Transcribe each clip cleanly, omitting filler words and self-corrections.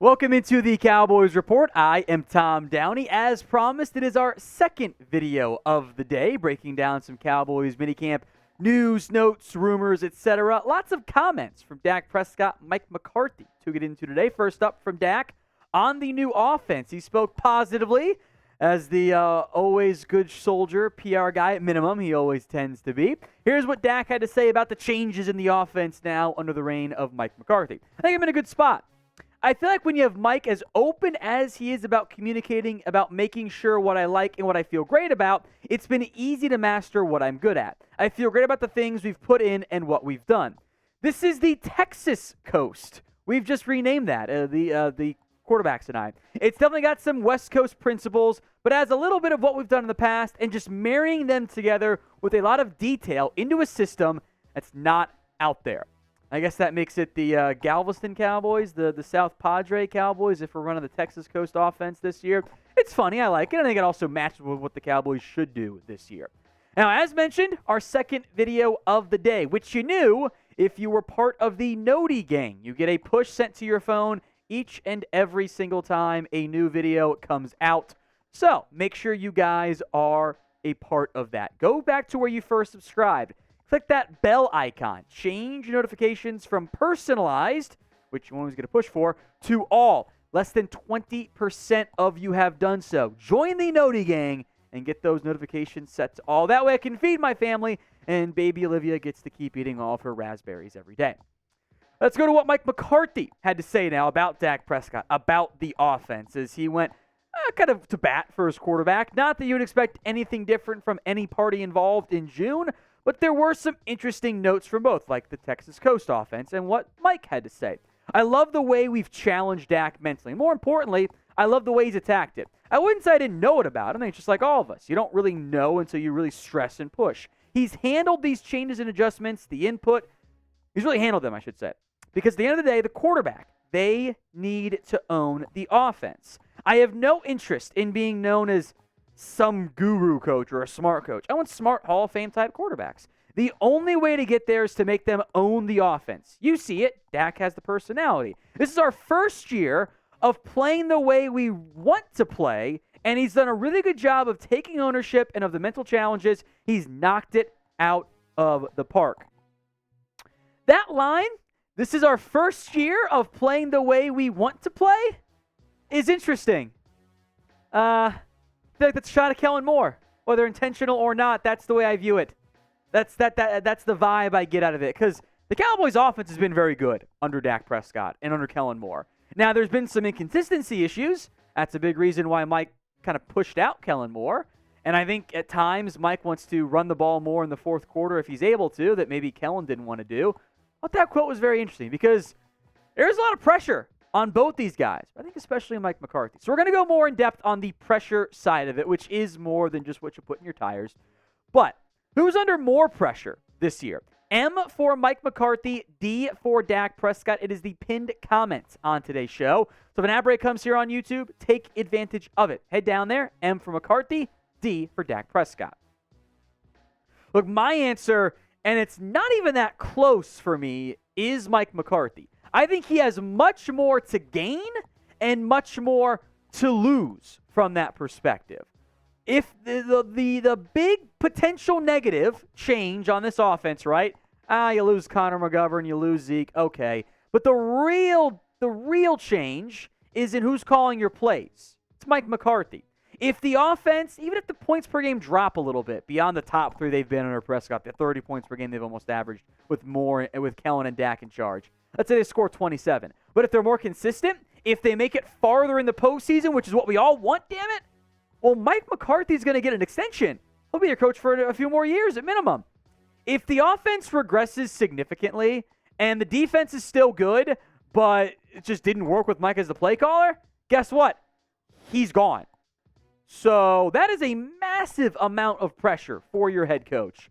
Welcome into the Cowboys Report. I am Tom Downey. As promised, it is our second video of the day, breaking down some Cowboys minicamp news, notes, rumors, etc. Lots of comments from Dak Prescott, Mike McCarthy to get into today. First up from Dak on the new offense. He spoke positively as the always good soldier, PR guy at minimum. He always tends to be. Here's what Dak had to say about the changes in the offense now under the reign of Mike McCarthy. I think I'm in a good spot. I feel like when you have Mike as open as he is about communicating, about making sure what I like and what I feel great about, it's been easy to master what I'm good at. I feel great about the things we've put in and what we've done. This is the Texas Coast. We've just renamed that, the quarterbacks and I. It's definitely got some West Coast principles, but has a little bit of what we've done in the past and just marrying them together with a lot of detail into a system that's not out there. I guess that makes it the Galveston Cowboys, the South Padre Cowboys, if we're running the Texas Coast offense this year. It's funny. I like it. I think it also matches with what the Cowboys should do this year. Now, as mentioned, our second video of the day, which you knew if you were part of the Noti gang. You get a push sent to your phone each and every single time a new video comes out. So make sure you guys are a part of that. Go back to where you first subscribed. Click that bell icon. Change your notifications from personalized, which you always get a push for, to all. Less than 20% of you have done so. Join the Noti gang and get those notifications set to all. That way I can feed my family, and baby Olivia gets to keep eating all of her raspberries every day. Let's go to what Mike McCarthy had to say now about Dak Prescott, about the offense, as he went kind of to bat for his quarterback. Not that you would expect anything different from any party involved in June, but there were some interesting notes from both, like the Texas Coast offense and what Mike had to say. I love the way we've challenged Dak mentally. More importantly, I love the way he's attacked it. I wouldn't say I didn't know it about him. I think it's just like all of us. You don't really know until you really stress and push. He's handled these changes and adjustments, the input. He's really handled them, I should say. Because at the end of the day, the quarterback, they need to own the offense. I have no interest in being known as some guru coach or a smart coach. I want smart Hall of Fame type quarterbacks. The only way to get there is to make them own the offense. You see it. Dak has the personality. This is our first year of playing the way we want to play, and he's done a really good job of taking ownership and of the mental challenges. He's knocked it out of the park. That line, this is our first year of playing the way we want to play, is interesting. I feel like that's a shot at Kellen Moore. Whether intentional or not, that's the way I view it. That's the vibe I get out of it. Because the Cowboys' offense has been very good under Dak Prescott and under Kellen Moore. Now, there's been some inconsistency issues. That's a big reason why Mike kind of pushed out Kellen Moore. And I think at times Mike wants to run the ball more in the fourth quarter if he's able to, that maybe Kellen didn't want to do. But that quote was very interesting because there's a lot of pressure on both these guys. I think especially Mike McCarthy. So we're going to go more in depth on the pressure side of it, which is more than just what you put in your tires. But who's under more pressure this year? M for Mike McCarthy, D for Dak Prescott. It is the pinned comments on today's show. So if an ad break comes here on YouTube, take advantage of it. Head down there. M for McCarthy, D for Dak Prescott. Look, my answer, and it's not even that close for me, is Mike McCarthy. I think he has much more to gain and much more to lose from that perspective. If the big potential negative change on this offense, right? You lose Connor McGovern, you lose Zeke, okay. But the real change is in who's calling your plays. It's Mike McCarthy. If the offense, even if the points per game drop a little bit beyond the top three they've been under Prescott, the 30 points per game they've almost averaged with Kellen and Dak in charge. Let's say they score 27. But if they're more consistent, if they make it farther in the postseason, which is what we all want, damn it, well, Mike McCarthy's going to get an extension. He'll be your coach for a few more years at minimum. If the offense regresses significantly and the defense is still good, but it just didn't work with Mike as the play caller, guess what? He's gone. So that is a massive amount of pressure for your head coach.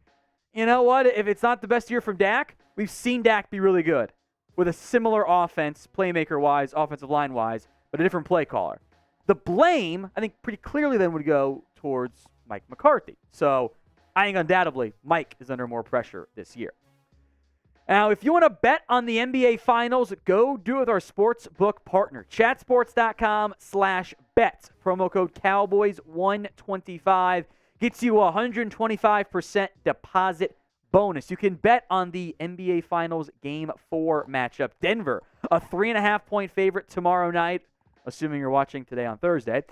You know what? If it's not the best year from Dak, we've seen Dak be really good with a similar offense, playmaker-wise, offensive line-wise, but a different play caller. The blame, I think pretty clearly then would go towards Mike McCarthy. So I think undoubtedly Mike is under more pressure this year. Now, if you want to bet on the NBA Finals, go do it with our sportsbook partner, chatsports.com/bet. Promo code Cowboys125 gets you a 125% deposit bonus. You can bet on the NBA Finals Game 4 matchup. Denver, a 3.5-point favorite tomorrow night, assuming you're watching today on Thursday.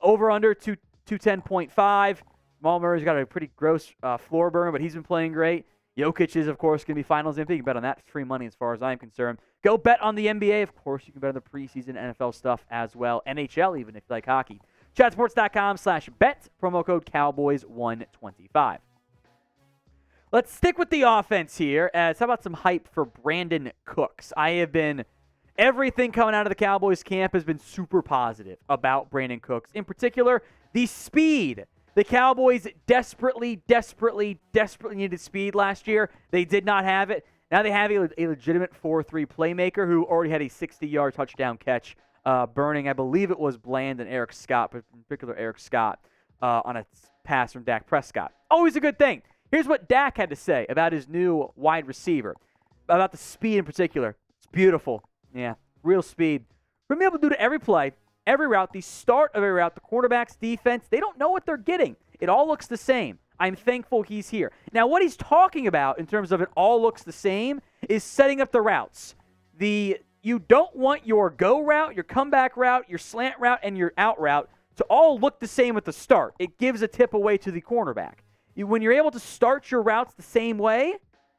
Over under 210.5. Jamal Murray's got a pretty gross floor burn, but he's been playing great. Jokic is, of course, going to be Finals MVP. You can bet on that. It's free money as far as I'm concerned. Go bet on the NBA. Of course, you can bet on the preseason NFL stuff as well. NHL, even if you like hockey. Chatsports.com/bet. Promo code Cowboys125. Let's stick with the offense here. How about some hype for Brandin Cooks? Everything coming out of the Cowboys camp has been super positive about Brandin Cooks. In particular, the speed. The Cowboys desperately needed speed last year. They did not have it. Now they have a legitimate 4-3 playmaker who already had a 60-yard touchdown catch, burning, I believe it was Bland and Eric Scott, but in particular Eric Scott, on a pass from Dak Prescott. Always a good thing. Here's what Dak had to say about his new wide receiver, about the speed in particular. It's beautiful. Yeah, real speed. We're going to be able to do it every play, every route, the start of every route, the quarterback's defense. They don't know what they're getting. It all looks the same. I'm thankful he's here. Now, what he's talking about in terms of it all looks the same is setting up the routes. You don't want your go route, your comeback route, your slant route, and your out route to all look the same at the start. It gives a tip away to the cornerback. When you're able to start your routes the same way,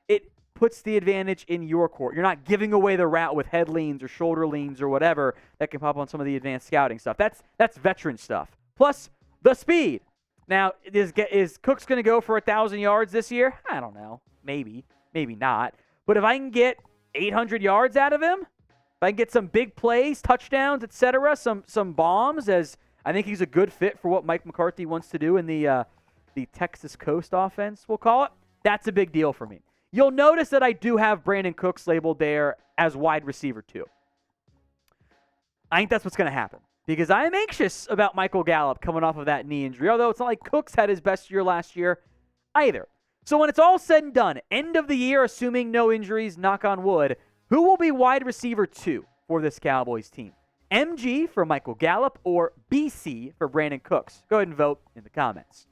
it puts the advantage in your court. You're not giving away the route with head leans or shoulder leans or whatever that can pop on some of the advanced scouting stuff. That's veteran stuff. Plus, the speed. Now, is Cooks going to go for 1,000 yards this year? I don't know. Maybe not. But if I can get 800 yards out of him, if I can get some big plays, touchdowns, etc., some bombs, as I think he's a good fit for what Mike McCarthy wants to do in the Texas Coast offense, we'll call it, that's a big deal for me. You'll notice that I do have Brandin Cooks labeled there as wide receiver 2. I think that's what's going to happen because I am anxious about Michael Gallup coming off of that knee injury, although it's not like Cooks had his best year last year either. So when it's all said and done, end of the year, assuming no injuries, knock on wood, who will be wide receiver 2 for this Cowboys team? MG for Michael Gallup or BC for Brandin Cooks? Go ahead and vote in the comments.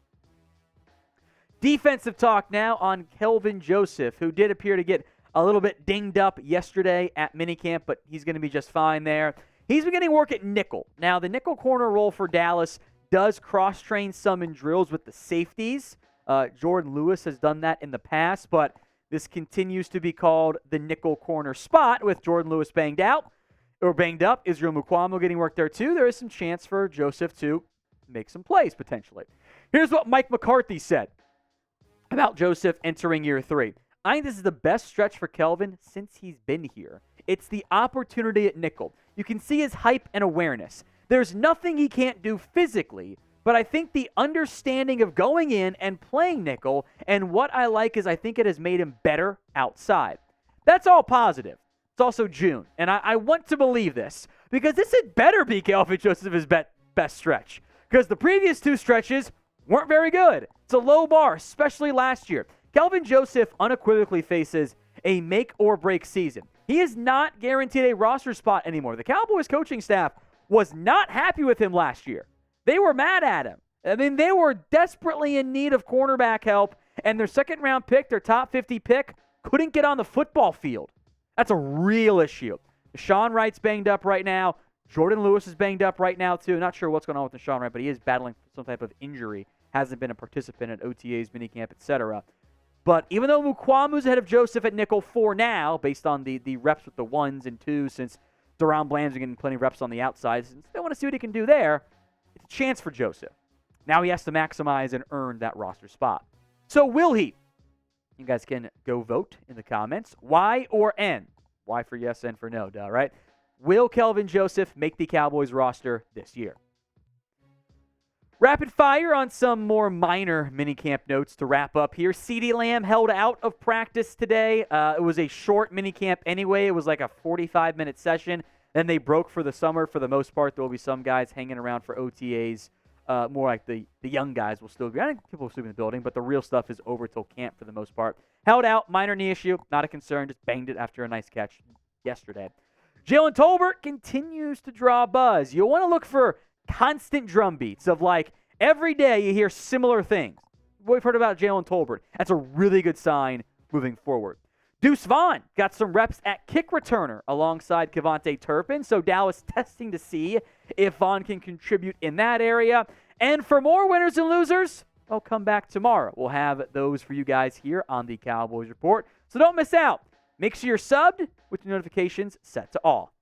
Defensive talk now on Kelvin Joseph, who did appear to get a little bit dinged up yesterday at minicamp, but he's going to be just fine there. He's been getting work at nickel. Now, the nickel corner role for Dallas does cross-train some in drills with the safeties. Jordan Lewis has done that in the past, but this continues to be called the nickel corner spot with Jordan Lewis banged up. Israel Mukuamu getting work there too. There is some chance for Joseph to make some plays potentially. Here's what Mike McCarthy said about Joseph entering year 3. I think this is the best stretch for Kelvin since he's been here. It's the opportunity at nickel. You can see his hype and awareness. There's nothing he can't do physically, but I think the understanding of going in and playing nickel, and what I like is I think it has made him better outside. That's all positive. It's also June, and I want to believe this, because this had better be Kelvin Joseph's best stretch, because the previous 2 stretches weren't very good. It's a low bar, especially last year. Kelvin Joseph unequivocally faces a make-or-break season. He is not guaranteed a roster spot anymore. The Cowboys coaching staff was not happy with him last year. They were mad at him. I mean, they were desperately in need of cornerback help, and their second-round pick, their top 50 pick, couldn't get on the football field. That's a real issue. Deshaun Wright's banged up right now. Jordan Lewis is banged up right now, too. Not sure what's going on with Deshaun Wright, but he is battling some type of injury. Hasn't been a participant at OTAs, minicamp, etc. But even though Mukwamu's ahead of Joseph at nickel 4 now, based on the reps with the 1s and 2s, since Deron Bland's getting plenty of reps on the outside, since they want to see what he can do there, it's a chance for Joseph. Now he has to maximize and earn that roster spot. So will he? You guys can go vote in the comments. Y or N? Y for yes, N for no, duh, right? Will Kelvin Joseph make the Cowboys roster this year? Rapid fire on some more minor minicamp notes to wrap up here. CeeDee Lamb held out of practice today. It was a short minicamp anyway. It was like a 45-minute session. Then they broke for the summer. For the most part, there will be some guys hanging around for OTAs. More like the young guys will still be. I think people will still be in the building, but the real stuff is over till camp for the most part. Held out, minor knee issue, not a concern, just banged it after a nice catch yesterday. Jalen Tolbert continues to draw buzz. You'll want to look for constant drum beats of like every day you hear similar things. What we've heard about Jalen Tolbert, that's a really good sign moving forward. Deuce Vaughn got some reps at kick returner alongside Kevontae Turpin, so Dallas testing to see if Vaughn can contribute in that area. And for more winners and losers, I'll come back tomorrow. We'll have those for you guys here on the Cowboys Report, so don't miss out. Make sure you're subbed with the notifications set to all.